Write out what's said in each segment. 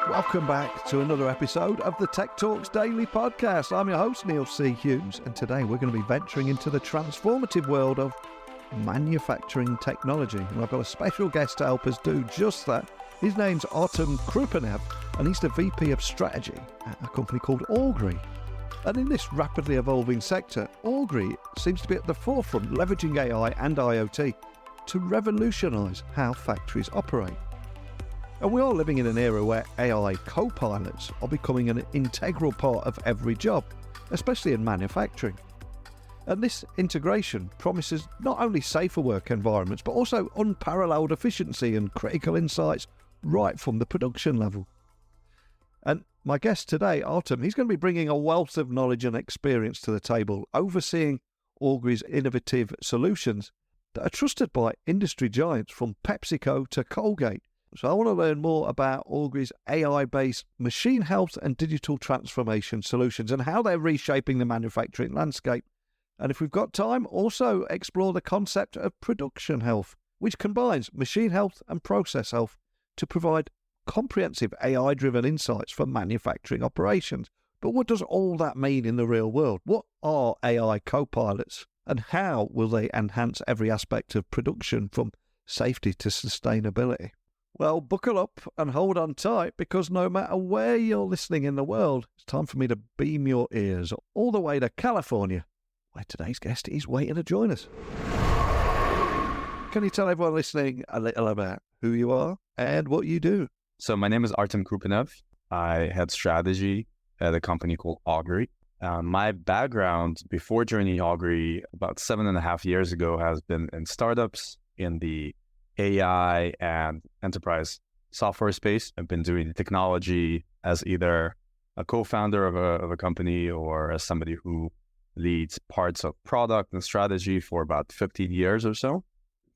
Welcome back to another episode of the Tech Talks Daily Podcast. I'm your host, Neil C. Hughes, and today we're going to be venturing into the transformative world of manufacturing technology. And I've got a special guest to help us do just that. His name's Artem Kroupenev, and he's the VP of Strategy at a company called Augury. And in this rapidly evolving sector, Augury seems to be at the forefront, leveraging AI and IoT to revolutionise how factories operate. And we are living in an era where AI co-pilots are becoming an integral part of every job, especially in manufacturing. And this integration promises not only safer work environments, but also unparalleled efficiency and critical insights right from the production level. And my guest today, Artem, he's going to be bringing a wealth of knowledge and experience to the table, overseeing Augury's innovative solutions that are trusted by industry giants from PepsiCo to Colgate. So I want to learn more about Augury's AI-based machine health and digital transformation solutions and how they're reshaping the manufacturing landscape. And if we've got time, also explore the concept of production health, which combines machine health and process health to provide comprehensive AI-driven insights for manufacturing operations. But what does all that mean in the real world? What are AI co-pilots, and how will they enhance every aspect of production from safety to sustainability? Well, buckle up and hold on tight, because no matter where you're listening in the world, it's time for me to beam your ears all the way to California, where today's guest is waiting to join us. Can you tell everyone listening a little about who you are and what you do? So my name is Artem Kroupenev. I head strategy at a company called Augury. My background before joining Augury about 7.5 years ago has been in startups in the AI and enterprise software space. I've been doing technology as either a co-founder of a company or as somebody who leads parts of product and strategy for about 15 years or so.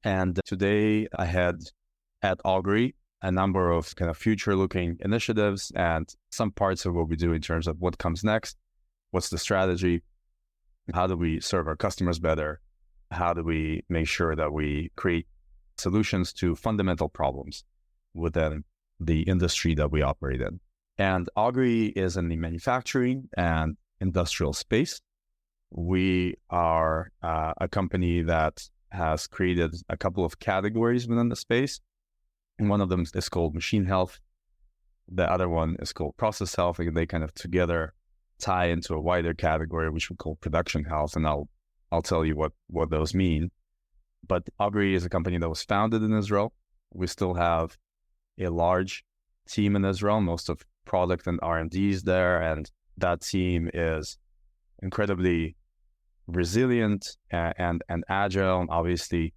And today I head at Augury a number of kind of future-looking initiatives and some parts of what we do in terms of what comes next, what's the strategy, how do we serve our customers better, how do we make sure that we create solutions to fundamental problems within the industry that we operate in. And Augury is in the manufacturing and industrial space. We are a company that has created a couple of categories within the space. And one of them is called machine health. The other one is called process health, and they kind of together tie into a wider category, which we call production health. And I'll tell you what those mean. But Augury is a company that was founded in Israel. We still have a large team in Israel. Most of product and R&D is there. And that team is incredibly resilient and agile, and obviously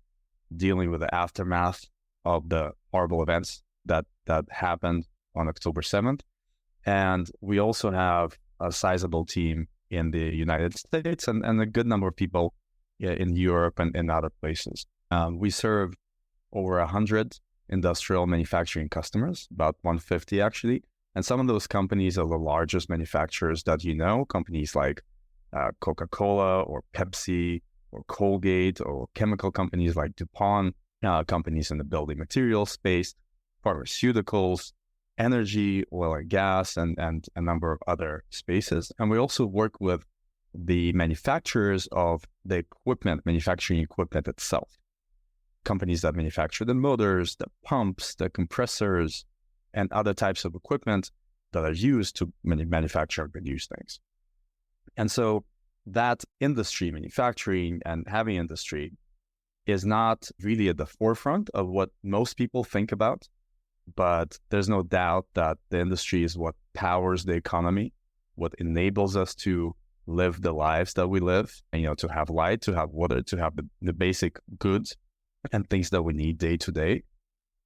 dealing with the aftermath of the horrible events that happened on October 7th. And we also have a sizable team in the United States and a good number of people in Europe and in other places. We serve over 100 industrial manufacturing customers, about 150 actually. And some of those companies are the largest manufacturers that you know, companies like Coca-Cola or Pepsi or Colgate, or chemical companies like DuPont, companies in the building materials space, pharmaceuticals, energy, oil and gas, and a number of other spaces. And we also work with the manufacturers of the equipment, manufacturing equipment itself. Companies that manufacture the motors, the pumps, the compressors, and other types of equipment that are used to manufacture and produce things. And so that industry, manufacturing and heavy industry, is not really at the forefront of what most people think about, but there's no doubt that the industry is what powers the economy, what enables us to live the lives that we live, and, to have light, to have water, to have the basic goods and things that we need day to day.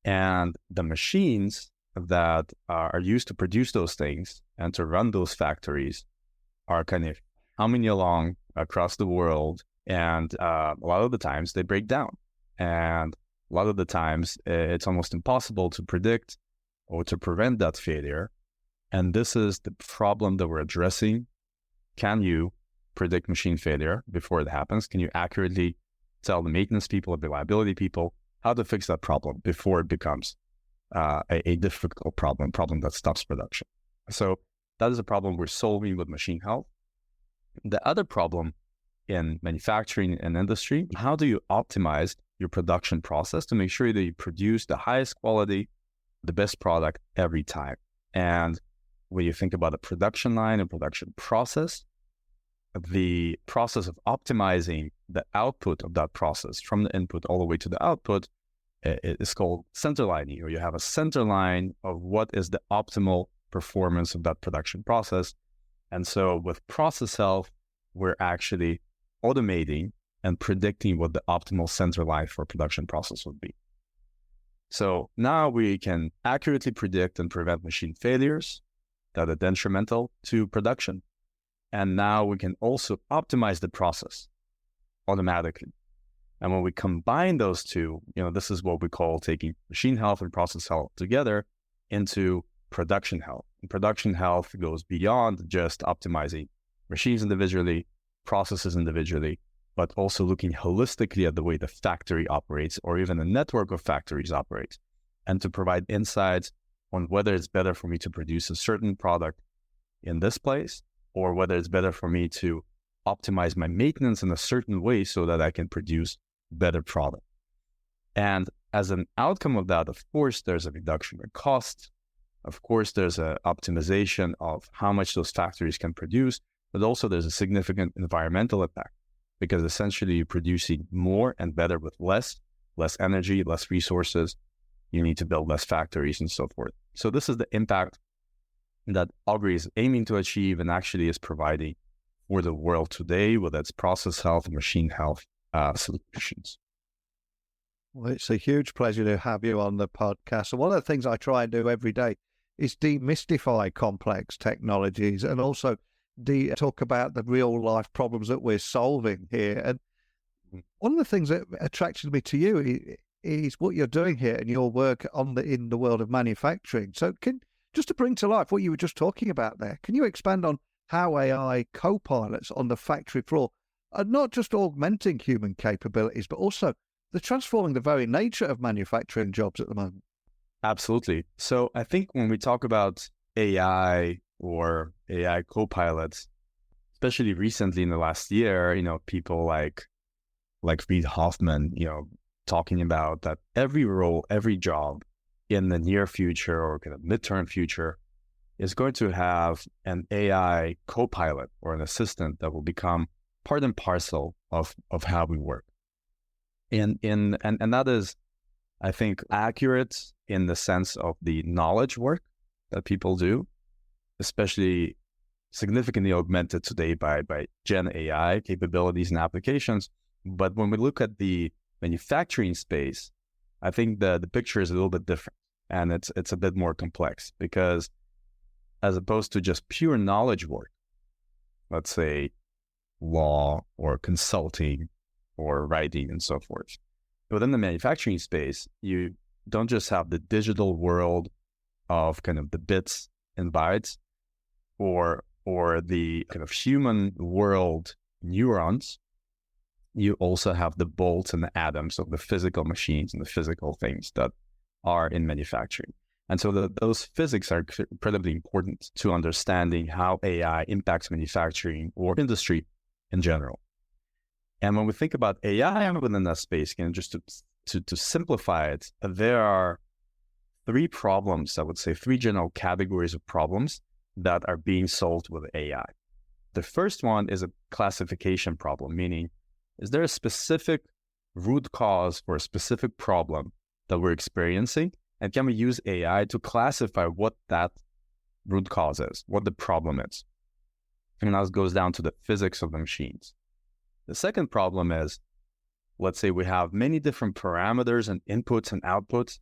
And the machines that are used to produce those things and to run those factories are kind of humming along across the world. And a lot of the times they break down. And a lot of the times it's almost impossible to predict or to prevent that failure. And this is the problem that we're addressing. Can you predict machine failure before it happens? Can you accurately tell the maintenance people, the reliability people, how to fix that problem before it becomes a difficult problem that stops production. So that is a problem we're solving with machine health. The other problem in manufacturing and industry, how do you optimize your production process to make sure that you produce the highest quality, the best product every time? And when you think about a production line and production process, the process of optimizing the output of that process from the input all the way to the output is called center lining, or you have a center line of what is the optimal performance of that production process. And so with process health, we're actually automating and predicting what the optimal center line for production process would be. So now we can accurately predict and prevent machine failures that are detrimental to production. And now we can also optimize the process automatically. And when we combine those two, this is what we call taking machine health and process health together into production health. And production health goes beyond just optimizing machines individually, processes individually, but also looking holistically at the way the factory operates, or even a network of factories operates, and to provide insights on whether it's better for me to produce a certain product in this place, or whether it's better for me to optimize my maintenance in a certain way so that I can produce better product. And as an outcome of that, of course, there's a reduction in cost. Of course, there's an optimization of how much those factories can produce, but also there's a significant environmental impact, because essentially you're producing more and better with less energy, less resources. You need to build less factories and so forth. So this is the impact that Augury is aiming to achieve and actually is providing for the world today with its process health and machine health solutions. Well, it's a huge pleasure to have you on the podcast. And one of the things I try and do every day is demystify complex technologies and also talk about the real life problems that we're solving here. And one of the things that attracted me to you is what you're doing here and your work in the world of manufacturing. So just to bring to life what you were just talking about there, can you expand on how AI co-pilots on the factory floor are not just augmenting human capabilities, but also they're transforming the very nature of manufacturing jobs at the moment? Absolutely. So I think when we talk about AI or AI co-pilots, especially recently in the last year, people like Reid Hoffman, talking about that every role, every job in the near future or kind of midterm future is going to have an AI co-pilot or an assistant that will become part and parcel of how we work. And that is, I think, accurate in the sense of the knowledge work that people do, especially significantly augmented today by Gen AI capabilities and applications. But when we look at the manufacturing space, I think the picture is a little bit different, and it's a bit more complex, because as opposed to just pure knowledge work, let's say law or consulting or writing and so forth, within the manufacturing space, you don't just have the digital world of kind of the bits and bytes or the kind of human world neurons. You also have the bolts and the atoms of the physical machines and the physical things that are in manufacturing. And so those physics are incredibly important to understanding how AI impacts manufacturing or industry in general. And when we think about AI within that space, again, just to simplify it, there are three problems, I would say, three general categories of problems that are being solved with AI. The first one is a classification problem, meaning, is there a specific root cause for a specific problem that we're experiencing? And can we use AI to classify what that root cause is, what the problem is? And that goes down to the physics of the machines. The second problem is, let's say we have many different parameters and inputs and outputs,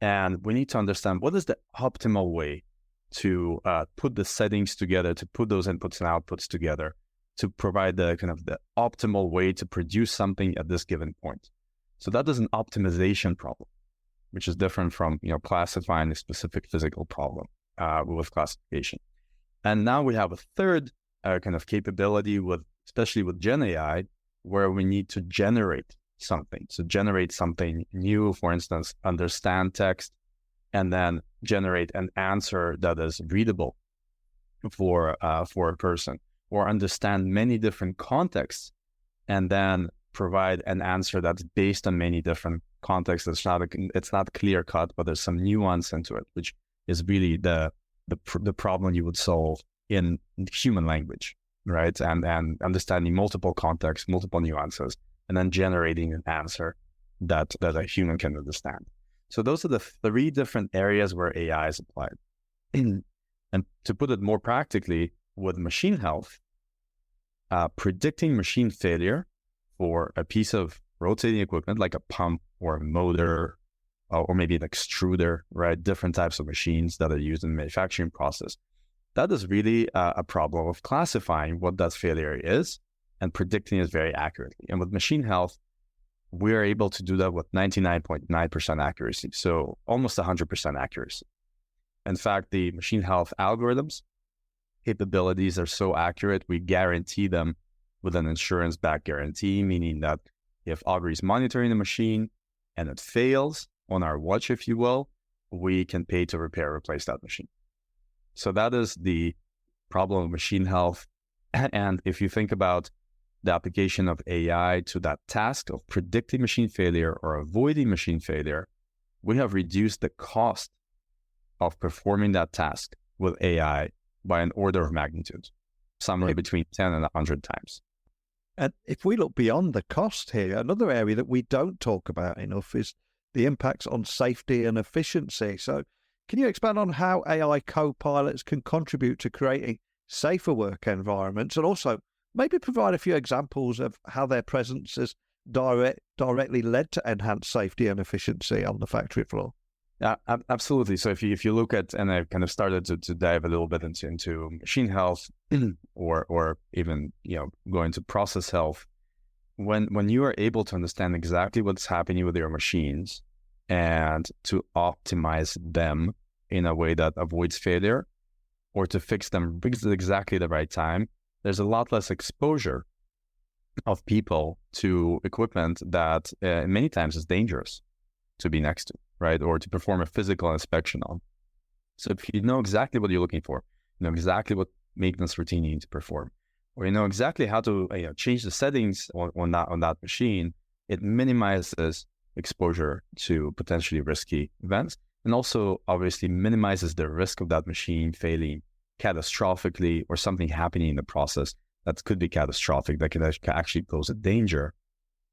and we need to understand what is the optimal way to put the settings together, to put those inputs and outputs together, to provide the kind of the optimal way to produce something at this given point. So that is an optimization problem, which is different from classifying a specific physical problem with classification. And now we have a third kind of capability especially with Gen AI, where we need to generate something. So generate something new, for instance, understand text and then generate an answer that is readable for a person, or understand many different contexts and then provide an answer that's based on many different contexts. It's not clear cut, but there's some nuance into it, which is really the problem you would solve in human language, right? And understanding multiple contexts, multiple nuances, and then generating an answer that a human can understand. So those are the 3 different areas where AI is applied. And to put it more practically, with machine health, predicting machine failure for a piece of rotating equipment like a pump or a motor or maybe an extruder, right? Different types of machines that are used in the manufacturing process. That is really a problem of classifying what that failure is and predicting it very accurately. And with machine health, we are able to do that with 99.9% accuracy, so almost 100% accuracy. In fact, the machine health algorithms capabilities are so accurate, we guarantee them with an insurance-backed guarantee, meaning that if Augury is monitoring the machine and it fails on our watch, if you will, we can pay to repair or replace that machine. So that is the problem of machine health. And if you think about the application of AI to that task of predicting machine failure or avoiding machine failure, we have reduced the cost of performing that task with AI by an order of magnitude, somewhere between 10 and 100 times. And if we look beyond the cost here, another area that we don't talk about enough is the impacts on safety and efficiency. So can you expand on how AI co-pilots can contribute to creating safer work environments, and also maybe provide a few examples of how their presence has directly led to enhanced safety and efficiency on the factory floor? Absolutely. So if you look at, and I kind of started to dive a little bit into machine health or even, going to process health, when you are able to understand exactly what's happening with your machines and to optimize them in a way that avoids failure or to fix them exactly the right time, there's a lot less exposure of people to equipment that many times is dangerous to be next to, right? Or to perform a physical inspection on. So if you know exactly what you're looking for, you know exactly what maintenance routine you need to perform, or you know exactly how to change the settings on that machine, it minimizes exposure to potentially risky events, and also obviously minimizes the risk of that machine failing catastrophically or something happening in the process that could be catastrophic, that can actually pose a danger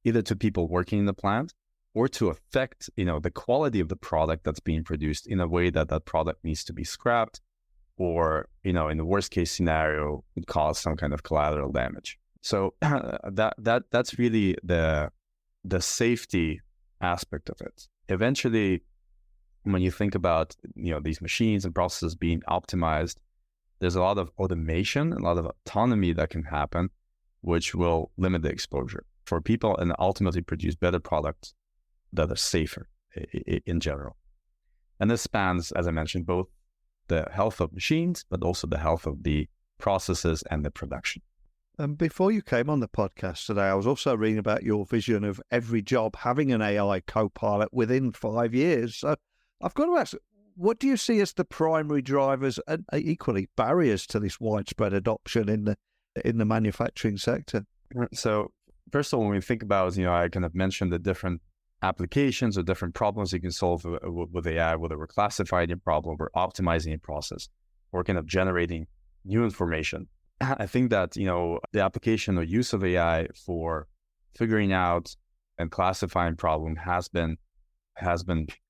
either to people working in the plant or to affect, the quality of the product that's being produced in a way that that product needs to be scrapped, or, in the worst case scenario, would cause some kind of collateral damage. So that's really the safety aspect of it. Eventually, when you think about, these machines and processes being optimized, there's a lot of automation, a lot of autonomy that can happen, which will limit the exposure for people and ultimately produce better products that are safer in general. And this spans, as I mentioned, both the health of machines, but also the health of the processes and the production. And before you came on the podcast today, I was also reading about your vision of every job having an AI co-pilot within 5 years. So I've got to ask, what do you see as the primary drivers and equally barriers to this widespread adoption in the manufacturing sector? So first of all, when we think about, I kind of mentioned the different applications or different problems you can solve with AI, whether we're classifying a problem, we're optimizing a process, or kind of generating new information. I think that, the application or use of AI for figuring out and classifying problem has been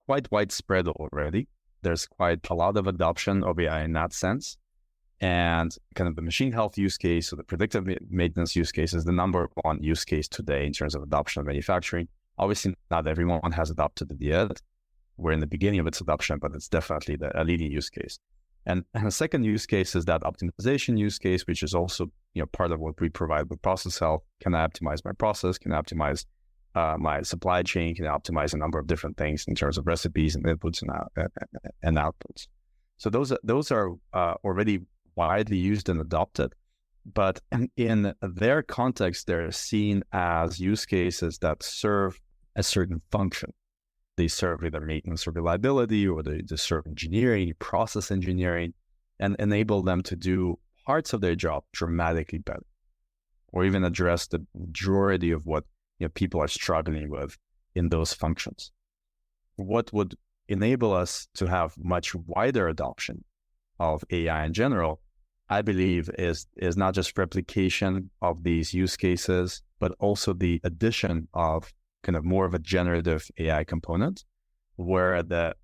quite widespread already. There's quite a lot of adoption of AI in that sense. And kind of the machine health use case or the predictive maintenance use case is the number one use case today in terms of adoption of manufacturing. Obviously, not everyone has adopted it yet. We're in the beginning of its adoption, but it's definitely a leading use case. And the second use case is that optimization use case, which is also part of what we provide with process health. Can I optimize my process? Can I optimize my supply chain? Can I optimize a number of different things in terms of recipes and inputs and outputs? So those are already widely used and adopted, but in their context, they're seen as use cases that serve a certain function. they serve either maintenance or reliability, or they serve engineering, process engineering, and enable them to do parts of their job dramatically better, or even address the majority of what people are struggling with in those functions. What would enable us to have much wider adoption of AI in general, I believe, is not just replication of these use cases, but also the addition of kind of more of a generative AI component, where the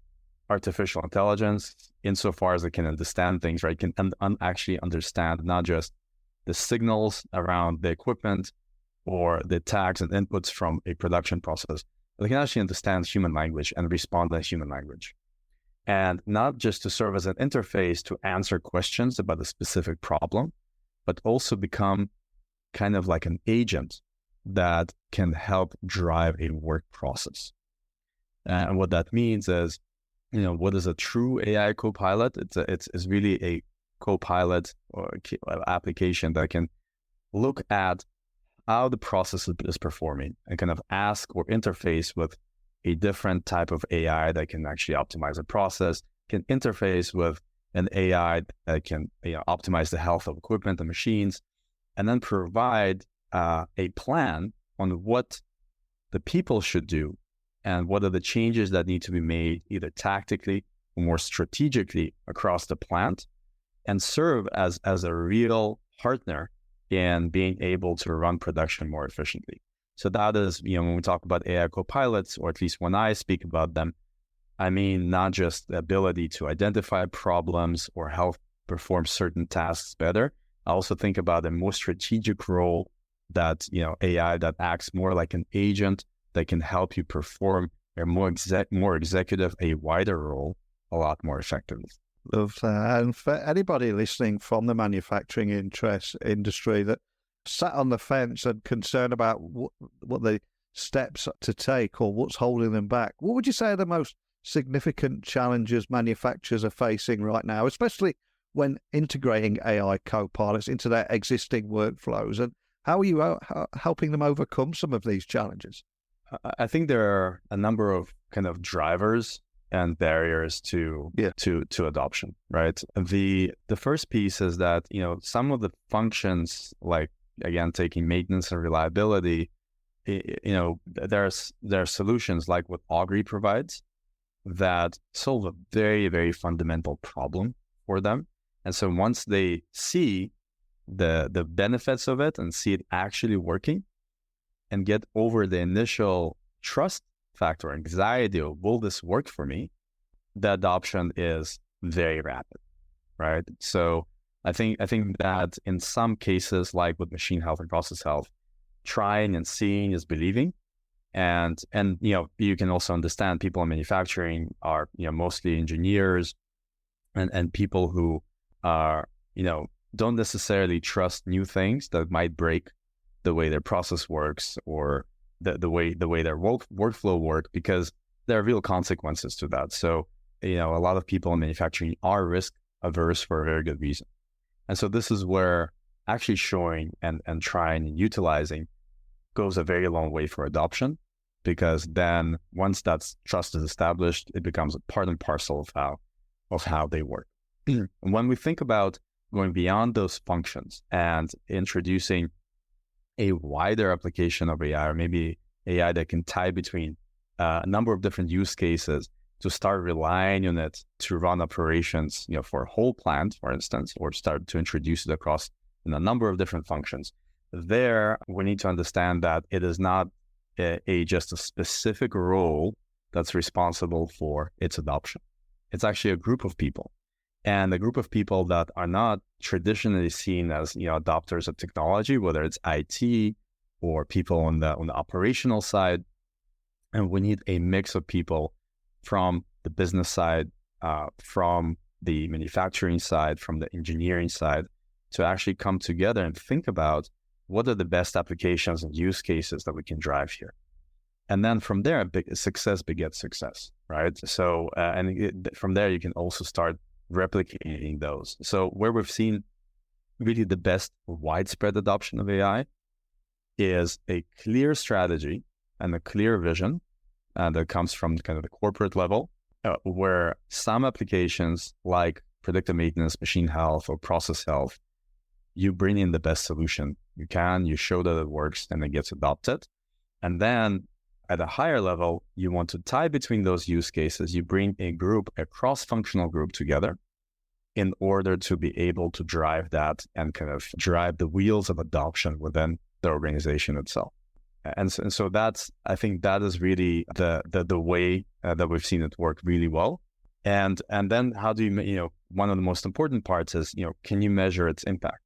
artificial intelligence, insofar as it can understand things, right, can actually understand not just the signals around the equipment or the tags and inputs from a production process, but it can actually understand human language and respond in human language. And not just to serve as an interface to answer questions about a specific problem, but also become kind of like an agent that can help drive a work process. And what that means is, what is a true AI copilot? It's really a copilot or application that can look at how the process is performing and kind of ask or interface with a different type of AI that can actually optimize the process, can interface with an AI that can optimize the health of equipment and machines, and then provide a plan on what the people should do and what are the changes that need to be made, either tactically or more strategically across the plant, and serve as a real partner in being able to run production more efficiently. So that is, when we talk about AI copilots, or at least when I speak about them, I mean not just the ability to identify problems or help perform certain tasks better. I also think about a more strategic role that, AI that acts more like an agent that can help you perform a more executive, a wider role a lot more effectively. Love that. And for anybody listening from the manufacturing industry that sat on the fence and concerned about what the steps to take or what's holding them back, what would you say are the most significant challenges manufacturers are facing right now, especially when integrating AI co-pilots into their existing workflows? And how are you helping them overcome some of these challenges? I think there are a number of kind of drivers and barriers to adoption, right? The first piece is that, some of the functions, like, again, taking maintenance and reliability, there are solutions like what Augury provides that solve a very, very fundamental problem for them. And so once they see the benefits of it and see it actually working and get over the initial trust factor, anxiety of, will this work for me? The adoption is very rapid, right? So I think that in some cases, like with machine health and process health, trying and seeing is believing. And you can also understand people in manufacturing are, mostly engineers and people who are, don't necessarily trust new things that might break the way their process works or the way their workflow work, because there are real consequences to that. So, a lot of people in manufacturing are risk averse for a very good reason. And so this is where actually showing and trying and utilizing goes a very long way for adoption, because then once that trust is established, it becomes a part and parcel of how they work. And when we think about going beyond those functions and introducing a wider application of AI, or maybe AI that can tie between a number of different use cases, to start relying on it to run operations, for a whole plant, for instance, or start to introduce it across a number of different functions. There, we need to understand that it is not just a specific role that's responsible for its adoption. It's actually a group of people, and a group of people that are not traditionally seen as, adopters of technology, whether it's IT or people on the operational side. And we need a mix of people from the business side, from the manufacturing side, from the engineering side, to actually come together and think about what are the best applications and use cases that we can drive here. And then from there, success begets success, right? So, from there, you can also start replicating those. So where we've seen really the best widespread adoption of AI is a clear strategy and a clear vision that comes from kind of the corporate level, where some applications like predictive maintenance, machine health, or process health, you bring in the best solution you show that it works, and it gets adopted. And then at a higher level, you want to tie between those use cases. You bring a cross-functional group together in order to be able to drive that and kind of drive the wheels of adoption within the organization itself. And so that's, I think that is really the way that we've seen it work really well. And then how do you, one of the most important parts is, can you measure its impact?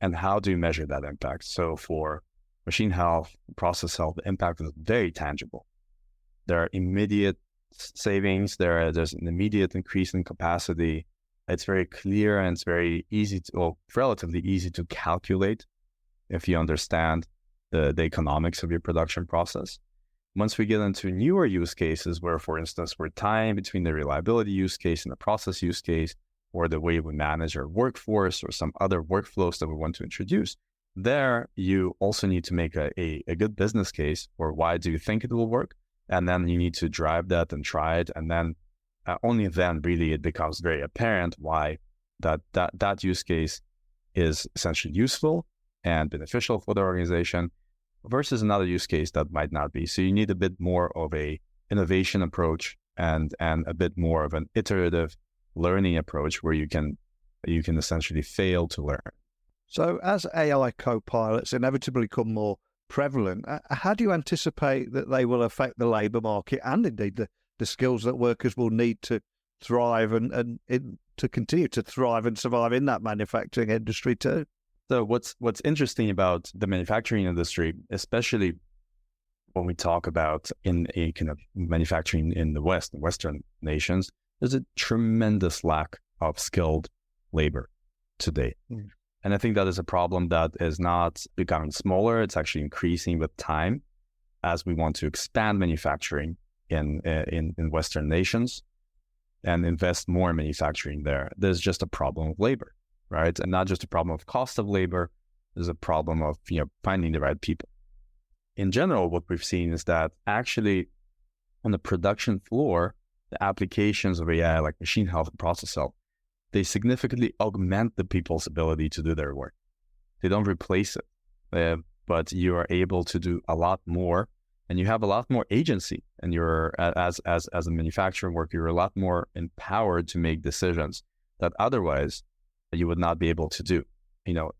And how do you measure that impact? So for machine health, process health, the impact is very tangible. There are immediate savings. There's an immediate increase in capacity. It's very clear, and it's very easy relatively easy to calculate if you understand the economics of your production process. Once we get into newer use cases where, for instance, we're tying between the reliability use case and the process use case, or the way we manage our workforce, or some other workflows that we want to introduce, there you also need to make a good business case for why do you think it will work, and then you need to drive that and try it, and then only then really it becomes very apparent why that use case is essentially useful and beneficial for the organization versus another use case that might not be. So you need a bit more of a innovation approach and a bit more of an iterative learning approach where you can essentially fail to learn. So as AI co-pilots inevitably become more prevalent, how do you anticipate that they will affect the labour market and indeed the skills that workers will need to thrive and to continue to thrive and survive in that manufacturing industry too? So what's interesting about the manufacturing industry, especially when we talk about in a kind of manufacturing in the Western nations, there's a tremendous lack of skilled labor today. Mm. And I think that is a problem that is not becoming smaller. It's actually increasing with time as we want to expand manufacturing in Western nations and invest more in manufacturing there. There's just a problem of labor, right? And not just a problem of cost of labor, there's a problem of finding the right people. In general, what we've seen is that actually on the production floor, the applications of AI like machine health and process health, they significantly augment the people's ability to do their work. They don't replace it, but you are able to do a lot more, and you have a lot more agency. And you're as a manufacturing worker, you're a lot more empowered to make decisions that otherwise you would not be able to do.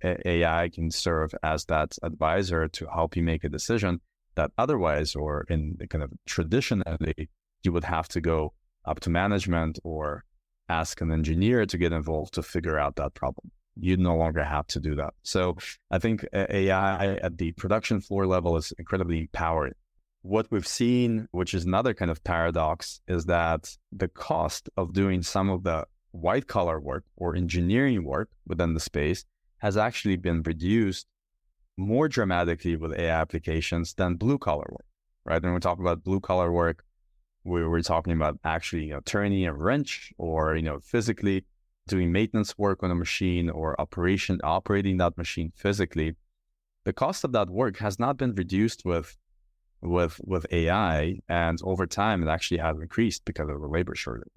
AI can serve as that advisor to help you make a decision that otherwise, or in the kind of traditionally, you would have to go up to management or ask an engineer to get involved to figure out that problem. You no longer have to do that. So I think AI at the production floor level is incredibly powered. What we've seen, which is another kind of paradox, is that the cost of doing some of the white collar work or engineering work within the space has actually been reduced more dramatically with AI applications than blue collar work, right? When we talk about blue collar work, we're talking about actually turning a wrench or physically doing maintenance work on a machine or operating that machine physically. The cost of that work has not been reduced with AI, and over time it actually has increased because of the labor shortage.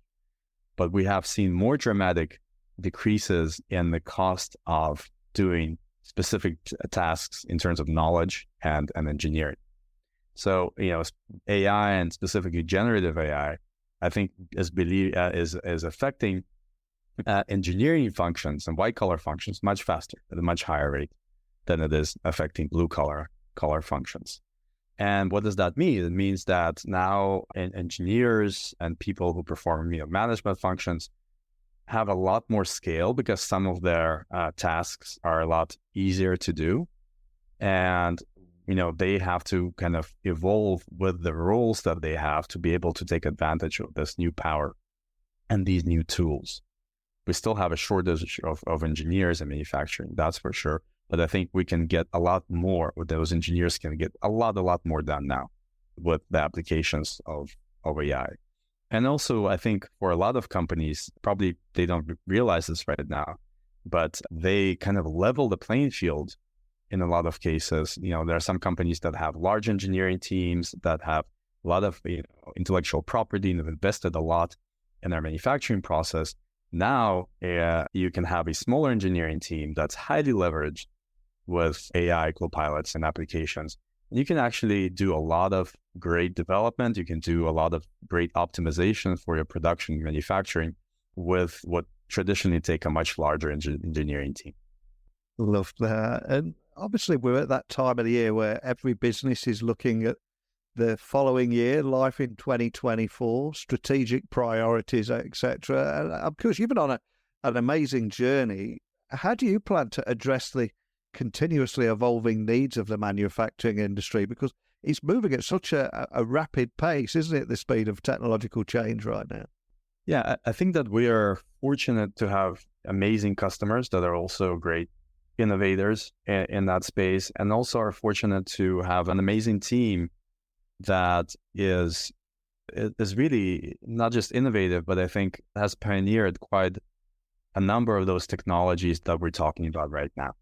But we have seen more dramatic decreases in the cost of doing specific tasks in terms of knowledge and engineering. So, AI and specifically generative AI, I think is affecting engineering functions and white collar functions much faster at a much higher rate than it is affecting blue collar functions. And what does that mean? It means that now engineers and people who perform management functions have a lot more scale because some of their tasks are a lot easier to do. And they have to kind of evolve with the roles that they have to be able to take advantage of this new power and these new tools. We still have a shortage of engineers in manufacturing, that's for sure. But I think we can get a lot more, with those engineers can get a lot more done now with the applications of AI. And also, I think for a lot of companies, probably they don't realize this right now, but they kind of level the playing field in a lot of cases. There are some companies that have large engineering teams, that have a lot of intellectual property, and have invested a lot in our manufacturing process. Now you can have a smaller engineering team that's highly leveraged with AI co-pilots and applications. You can actually do a lot of great development. You can do a lot of great optimization for your production manufacturing with what traditionally take a much larger engineering team. Love that. And obviously we're at that time of the year where every business is looking at the following year, life in 2024, strategic priorities, etc. And I'm curious, you've been on an amazing journey. How do you plan to address the continuously evolving needs of the manufacturing industry? Because it's moving at such a rapid pace, isn't it, the speed of technological change right now? Yeah, I think that we are fortunate to have amazing customers that are also great innovators in that space, and also are fortunate to have an amazing team that is really not just innovative, but I think has pioneered quite a number of those technologies that we're talking about right now.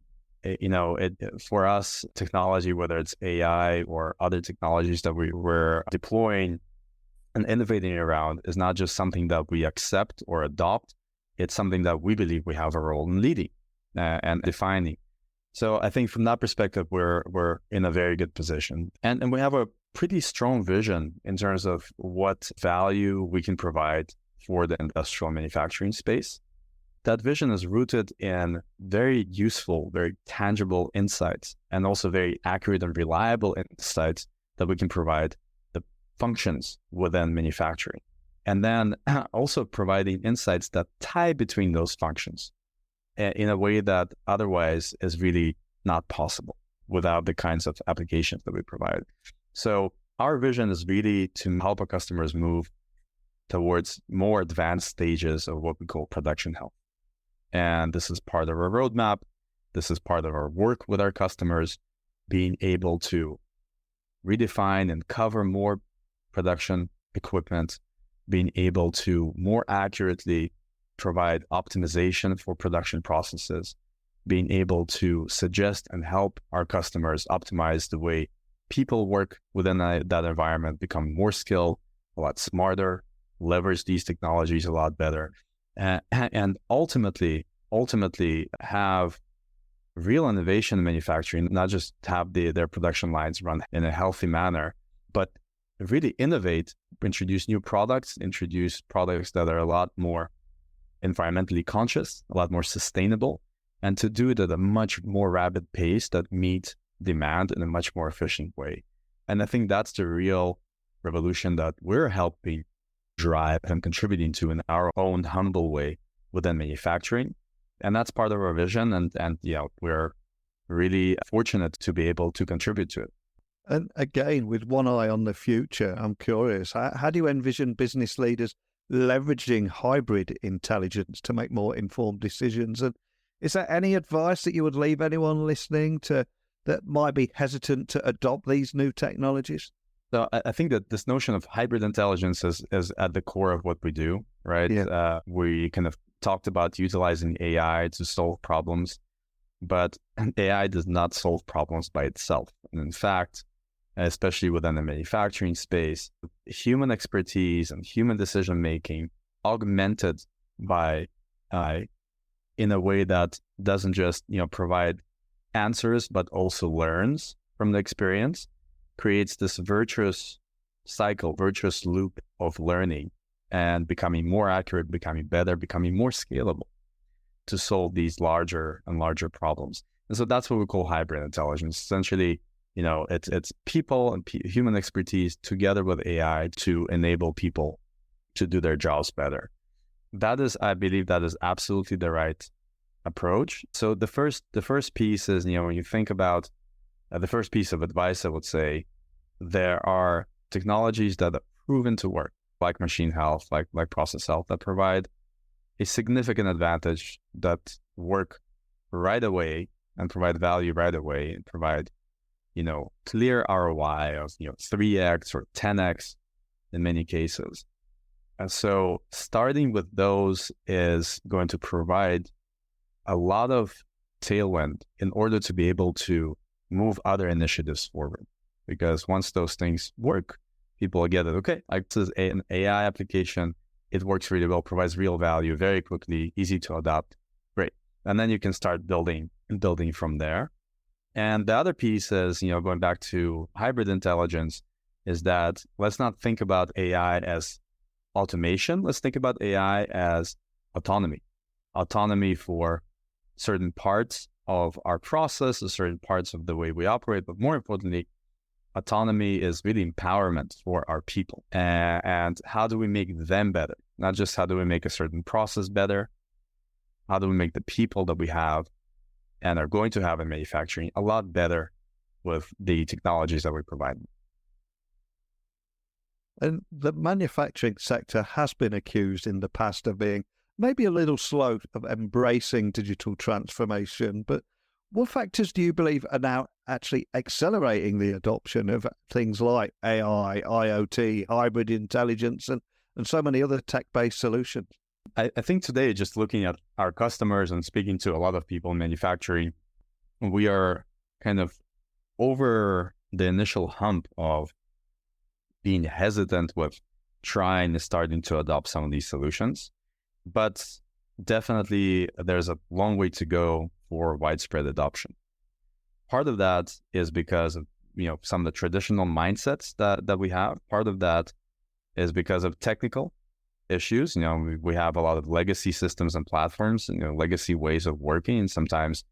For us, technology, whether it's AI or other technologies that we're deploying and innovating around, is not just something that we accept or adopt. It's something that we believe we have a role in leading and defining. So I think from that perspective, we're in a very good position. And we have a pretty strong vision in terms of what value we can provide for the industrial manufacturing space. That vision is rooted in very useful, very tangible insights, and also very accurate and reliable insights that we can provide the functions within manufacturing. And then also providing insights that tie between those functions in a way that otherwise is really not possible without the kinds of applications that we provide. So our vision is really to help our customers move towards more advanced stages of what we call production health. And this is part of our roadmap. This is part of our work with our customers, being able to redefine and cover more production equipment, being able to more accurately provide optimization for production processes, being able to suggest and help our customers optimize the way people work within that environment, become more skilled, a lot smarter, leverage these technologies a lot better, and ultimately have real innovation in manufacturing, not just have their production lines run in a healthy manner, but really innovate, introduce new products, introduce products that are a lot more environmentally conscious, a lot more sustainable, and to do it at a much more rapid pace that meet demand in a much more efficient way. And I think that's the real revolution that we're helping drive and contributing to in our own humble way within manufacturing. And that's part of our vision. And we're really fortunate to be able to contribute to it. And again, with one eye on the future, I'm curious, how do you envision business leaders leveraging hybrid intelligence to make more informed decisions? And is there any advice that you would leave anyone listening to that might be hesitant to adopt these new technologies? So I think that this notion of hybrid intelligence is at the core of what we do, right? Yeah. We kind of talked about utilizing AI to solve problems, but AI does not solve problems by itself. And in fact, especially within the manufacturing space, human expertise and human decision-making augmented by AI in a way that doesn't just, provide answers, but also learns from the experience, creates this virtuous cycle, virtuous loop of learning and becoming more accurate, becoming better, becoming more scalable to solve these larger and larger problems. And so that's what we call hybrid intelligence. Essentially, it's people and human expertise together with AI to enable people to do their jobs better. I believe that is absolutely the right approach. So the first piece is, when you think about the first piece of advice, I would say there are technologies that are proven to work, like machine health, like process health, that provide a significant advantage, that work right away and provide value right away and provide, clear ROI of, 3x or 10x in many cases. And so starting with those is going to provide a lot of tailwind in order to be able to move other initiatives forward. Because once those things work, People get it. Okay, this is an AI application. It works really well, provides real value very quickly, easy to adopt. Great. And then you can start building from there. And the other piece is, going back to hybrid intelligence, is that let's not think about AI as automation. Let's think about AI as autonomy. Autonomy for certain parts of our process, or certain parts of the way we operate, but more importantly, autonomy is really empowerment for our people. And how do we make them better? Not just how do we make a certain process better, how do we make the people that we have and are going to have in manufacturing a lot better with the technologies that we provide. And the manufacturing sector has been accused in the past of being maybe a little slow of embracing digital transformation, but what factors do you believe are now actually accelerating the adoption of things like AI, IoT, hybrid intelligence, and so many other tech-based solutions? I think today, just looking at our customers and speaking to a lot of people in manufacturing, we are kind of over the initial hump of being hesitant with trying and starting to adopt some of these solutions. But definitely there's a long way to go for widespread adoption. Part of that is because of some of the traditional mindsets that we have. Part of that is because of technical issues. We have a lot of legacy systems and platforms, legacy ways of working, and sometimes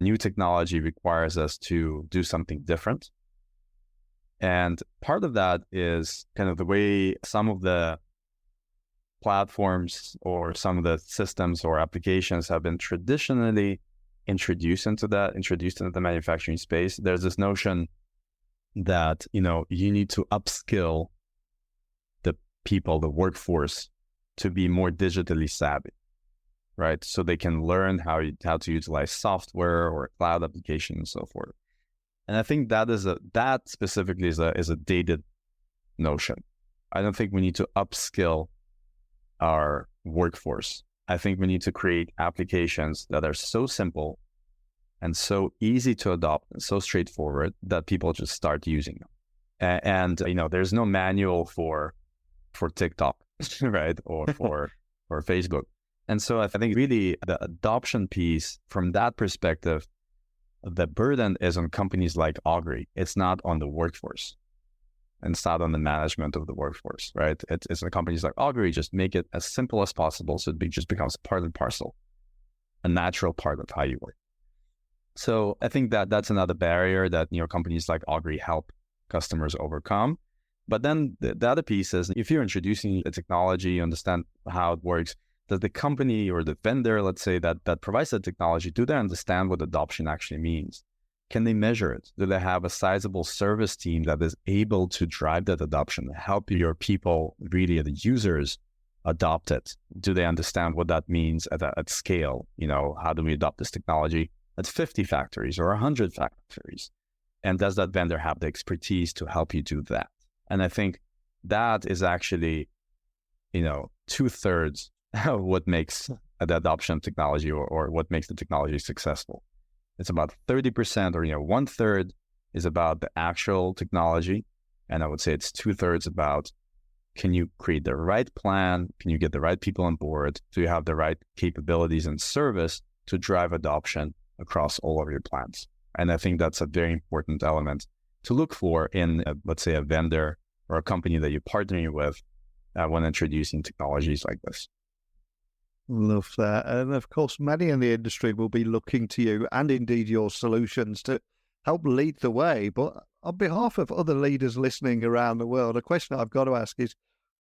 new technology requires us to do something different. And part of that is kind of the way some of the platforms or some of the systems or applications have been traditionally introduced into the manufacturing space. There's this notion that, you need to upskill the people, the workforce, to be more digitally savvy, right? So they can learn how to utilize software or cloud applications and so forth. And I think that specifically is a dated notion. I don't think we need to upskill our workforce. I think we need to create applications that are so simple and so easy to adopt and so straightforward that people just start using them. And there's no manual for TikTok, right? Or for Facebook. And so I think really the adoption piece from that perspective, the burden is on companies like Augury. It's not on the workforce. And it's not on the management of the workforce, right? It's on companies like Augury, just make it as simple as possible so it just becomes part and parcel, a natural part of how you work. So I think that's another barrier that companies like Augury help customers overcome. But then the other piece is, if you're introducing a technology, you understand how it works, does the company or the vendor, let's say, that provides the technology, do they understand what adoption actually means? Can they measure it? Do they have a sizable service team that is able to drive that adoption, help your people, really the users, adopt it? Do they understand what that means at scale? How do we adopt this technology at 50 factories or 100 factories? And does that vendor have the expertise to help you do that? And I think that is actually, 2/3 of what makes the adoption of technology or what makes the technology successful. It's about 30% or 1/3 is about the actual technology. And I would say it's 2/3 about, can you create the right plan? Can you get the right people on board? Do you have the right capabilities and service to drive adoption across all of your plants? And I think that's a very important element to look for in, let's say, a vendor or a company that you're partnering with when introducing technologies like this. Love that. And of course, many in the industry will be looking to you and indeed your solutions to help lead the way. But on behalf of other leaders listening around the world, a question I've got to ask is,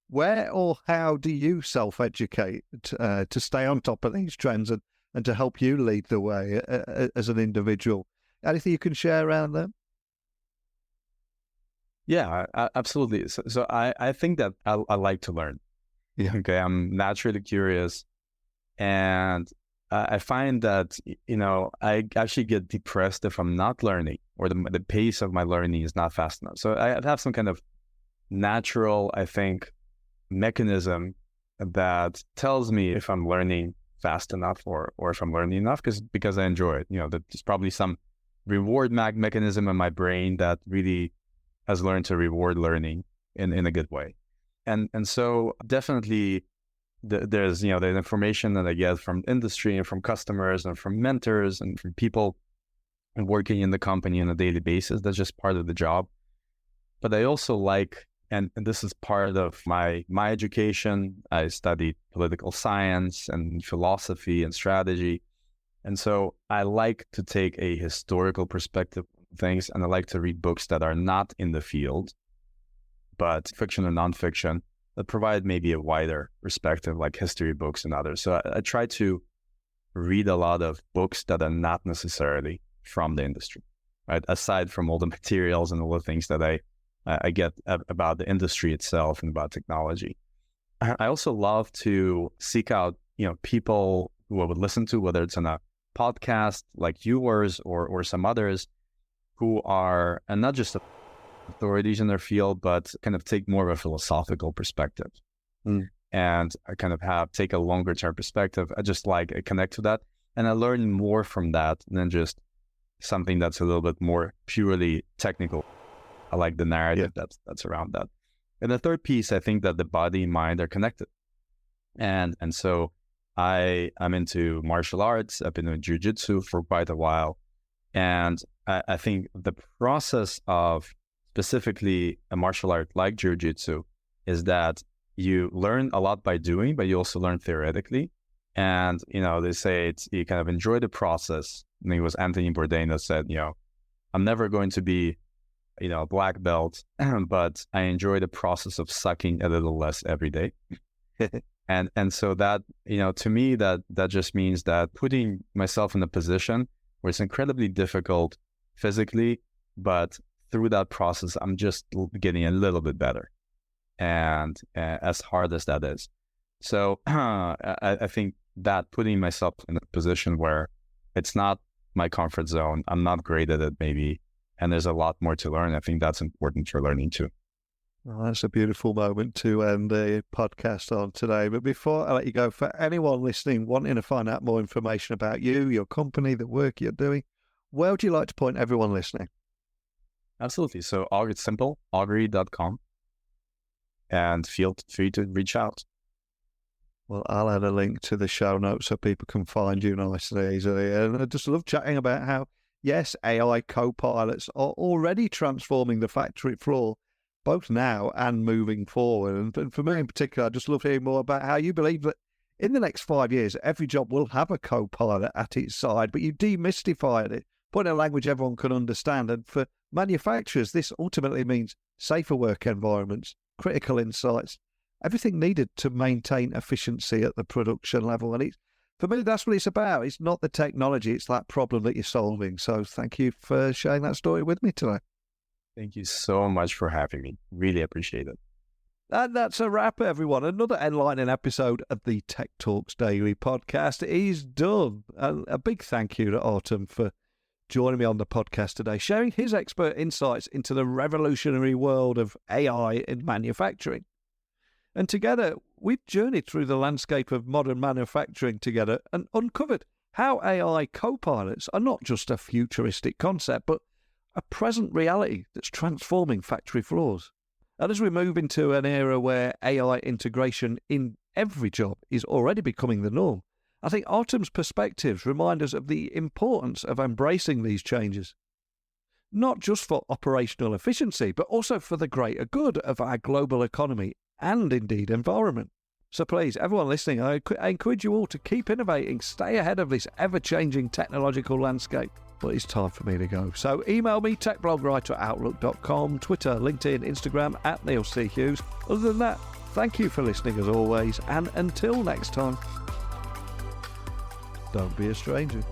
where or how do you self-educate to stay on top of these trends and to help you lead the way as an individual? Anything you can share around that? Yeah, absolutely. So I think that I like to learn. Yeah. Okay, I'm naturally curious. And I find that, I actually get depressed if I'm not learning or the pace of my learning is not fast enough. So I have some kind of natural, I think, mechanism that tells me if I'm learning fast enough or if I'm learning enough because I enjoy it. There's probably some reward mechanism in my brain that really has learned to reward learning. in a good way. And so definitely there's, the information that I get from industry and from customers and from mentors and from people working in the company on a daily basis. That's just part of the job. But I also like, and this is part of my education. I studied political science and philosophy and strategy. And so I like to take a historical perspective on things, and I like to read books that are not in the field, but fiction and nonfiction, that provide maybe a wider perspective, like history books and others. So I try to read a lot of books that are not necessarily from the industry, right? Aside from all the materials and all the things that I get about the industry itself and about technology. I also love to seek out, people who I would listen to, whether it's on a podcast like yours or some others who are, and not just authorities in their field, but kind of take more of a philosophical perspective. And I kind of take a longer term perspective. I connect to that, and I learn more from that than just something that's a little bit more purely technical. I like the narrative that's around that. And the third piece, I think that the body and mind are connected. And so I'm into martial arts. I've been doing jiu-jitsu for quite a while. And I think the process of specifically a martial art like jiu-jitsu is that you learn a lot by doing, but you also learn theoretically. And, they say you kind of enjoy the process. I think it was Anthony Bourdain that said, I'm never going to be, a black belt, but I enjoy the process of sucking a little less every day. And so that, to me, that just means that putting myself in a position where it's incredibly difficult physically, but through that process, I'm just getting a little bit better. And as hard as that is. So I think that putting myself in a position where it's not my comfort zone, I'm not great at it maybe, and there's a lot more to learn. I think that's important for learning too. Well, that's a beautiful moment to end the podcast on today. But before I let you go, for anyone listening wanting to find out more information about you, your company, the work you're doing, where would you like to point everyone listening? Absolutely. So it's simple, augury.com, and feel free to reach out. Well, I'll add a link to the show notes so people can find you nice and easily. And I just love chatting about how, yes, AI co-pilots are already transforming the factory floor, both now and moving forward. And for me in particular, I just love hearing more about how you believe that in the next 5 years, every job will have a co-pilot at its side, but you demystified it, put in a language everyone can understand. And for manufacturers, this ultimately means safer work environments, critical insights, everything needed to maintain efficiency at the production level. And for me, that's what it's about. It's not the technology, it's that problem that you're solving. So thank you for sharing that story with me today. Thank you so much for having me. Really appreciate it. And that's a wrap, everyone. Another enlightening episode of the Tech Talks Daily podcast is done. A big thank you to Artem for joining me on the podcast today, sharing his expert insights into the revolutionary world of AI in manufacturing. And together, we've journeyed through the landscape of modern manufacturing together and uncovered how AI co-pilots are not just a futuristic concept, but a present reality that's transforming factory floors. And as we move into an era where AI integration in every job is already becoming the norm, I think Artem's perspectives remind us of the importance of embracing these changes, not just for operational efficiency, but also for the greater good of our global economy and indeed environment. So please, everyone listening, I encourage you all to keep innovating, stay ahead of this ever-changing technological landscape. But it's time for me to go. So email me, techblogwriter@outlook.com, Twitter, LinkedIn, Instagram @NeilCHughes. Other than that, thank you for listening as always, and until next time, don't be a stranger.